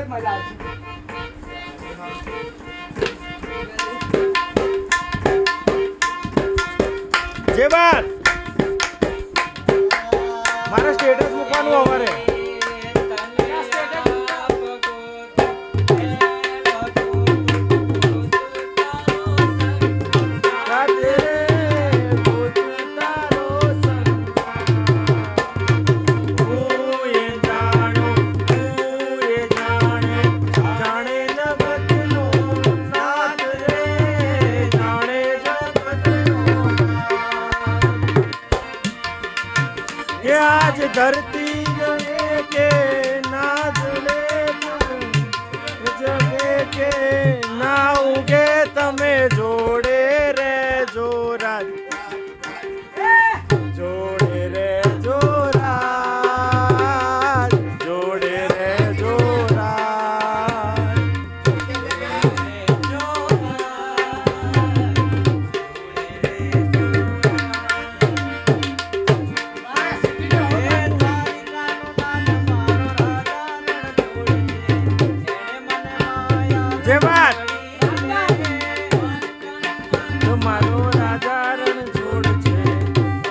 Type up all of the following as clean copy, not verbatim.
જ મજા આવશે. જે બાર મારા સ્ટેટસ મૂકવાનું અમારે. आज धरती के नाजले जगे के ना उगे तमे जोड़े रे जोरा जोड़े रे जोरा जोड़े रे जोरा જે વાત તમારો રાજા રણ છોડ છે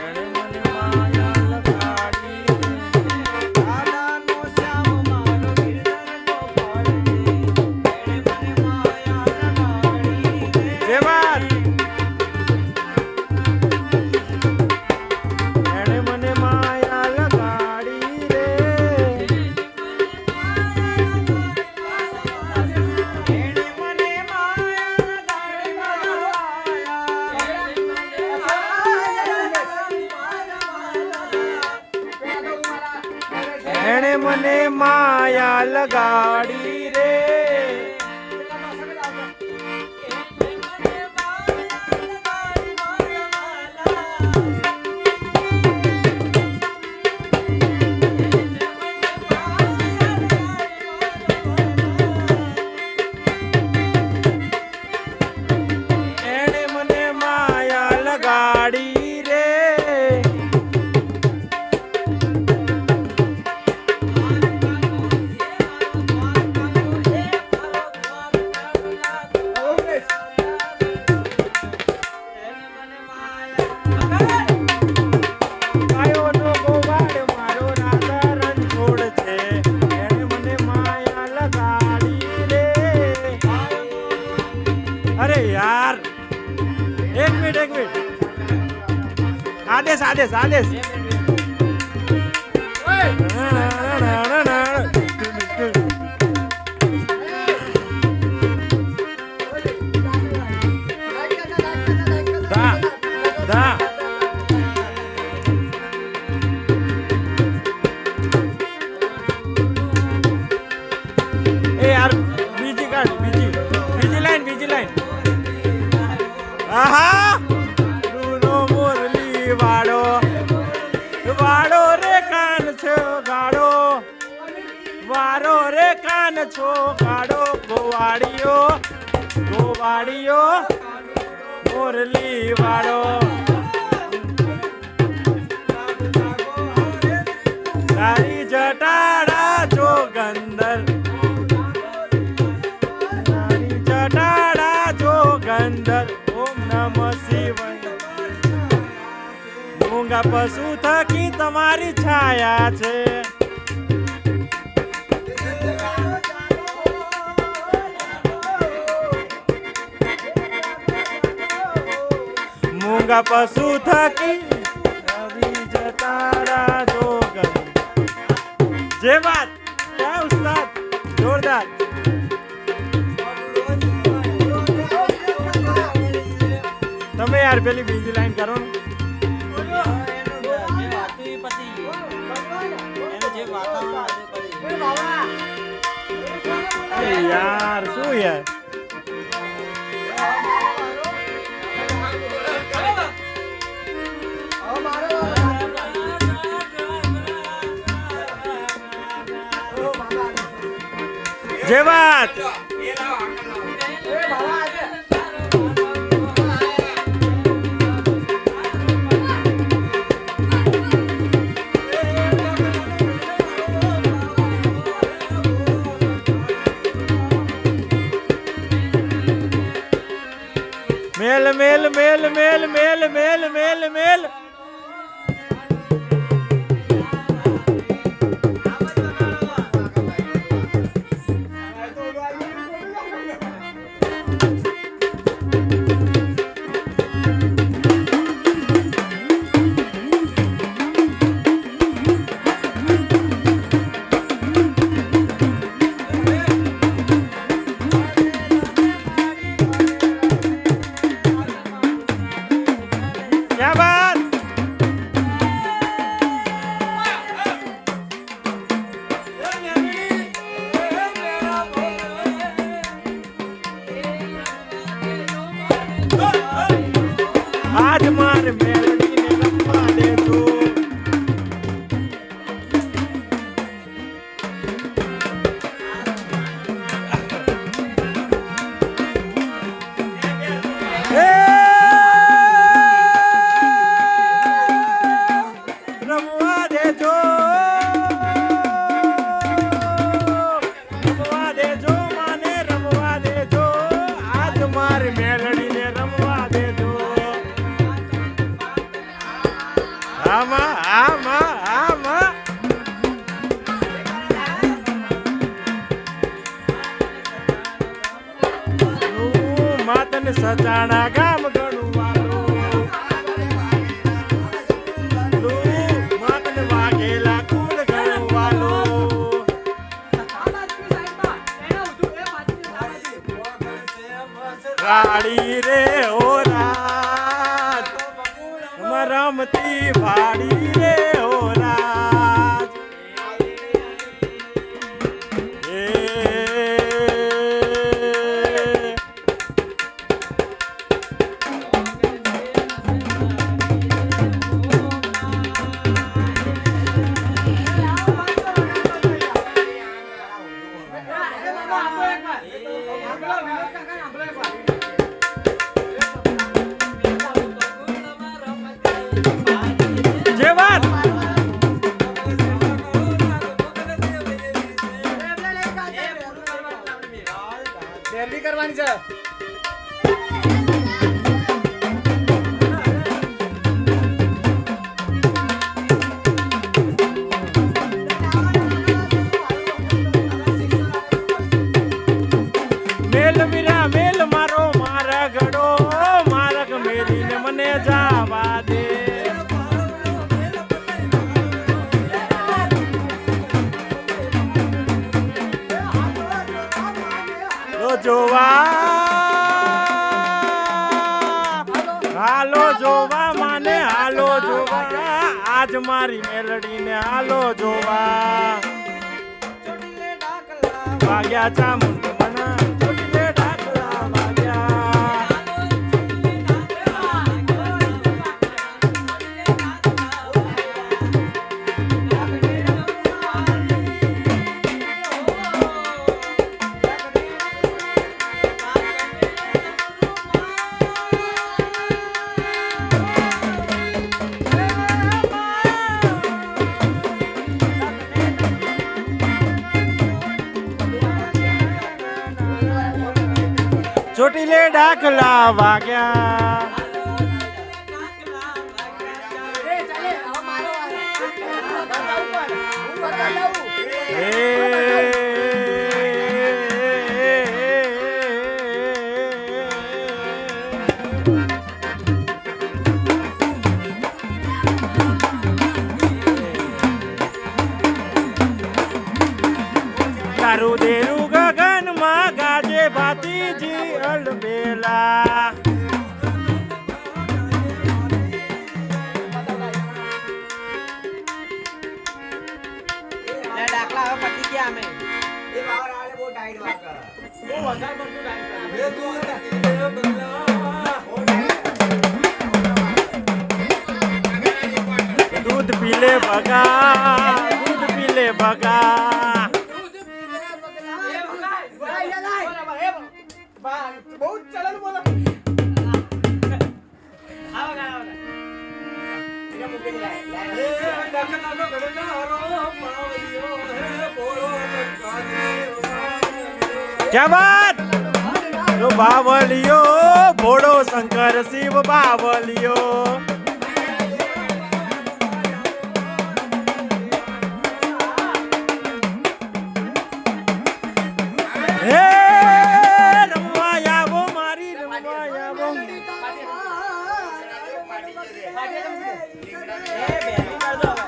એણે મને માયા લગાડી દાદાનો શ્યામ મારો ગિરધર ગોપાલ એણે મને માયા લગાડી જે વાત એણે મને માયા લગાડી રે એણે મને માયા લગાડી રે એણે મને માયા લગાડી રે ગાયોનો ગોવાળ મારો રાજા રણ છોડ છે એણે મને માયા લગાડી રે અરે યાર એક મિનિટ આદેશ આદેશ આદેશ દા એ યાર બીજી કાઢ બીજી લાઈન આહા રૂનો મુરલી વાળો વાળો રે કાન છો ગાડો વારો રે કાન છો ગાડો ગોવાળીઓ મુરલી વાળો તારી જટાડા જોગંદર તારી જટાડા જોગંદર ઓમ નમઃ શિવાય મૂંગા પશુ થકી તમારી છાયા છે મૂંગા પશુ થકી રવિ જટાડા જોગંદર જે વાત ક્યાં ઉસ્તાદ જોરદાર તમે યાર પેલી બીજી લાઈન કરો ને યાર શું યાર જે વાત મેલ મેલ મેલ મેલ મેલ મેલ મેલ મેલ क्या बात आज मार मेलडी ने रखवा दे तू रमवा दे जो माने रमवा दे जो आज मारी मेलडी ने रमवा दे जो आमा आमा आमा मातन सजाना गाम गणु वालो मातन वागेला कूल गणु वालो राड़ी रे ओ राज रमती भाड़ी रे ओ राज જે વાત ડેલી કરવાની છે મેલ મીરા મેલ મારો મારા ગડો મારક મેરીને મને જાવા દે લો જોવા હાલો જોવા માને હાલો જોવા આજ મારી મેલડીને હાલો જોવા વાગ્યા ચામુંડ મના ચોટીલે ઢાકલા વાગ્યા ચોટીલે ડાકલા વાગ્યા તારું દેરું ગગનમાં ગાજે ભાતીજી અલબેલા દાખલા હવે પતી ગયા અમે એ બાવર આલે બહુ ટાઈટ વાત કરે બહુ વધારે પડતું ટાઈટ કરે એ તું दूध पीले भगा दूध पीले भगा બહુ ચલન બોલો क्या बात જો બાવલિયો ભોળો શંકર શિવ બાવલિયો હે રમવા આવો મારી રમવા આવો એ બેરી કરજો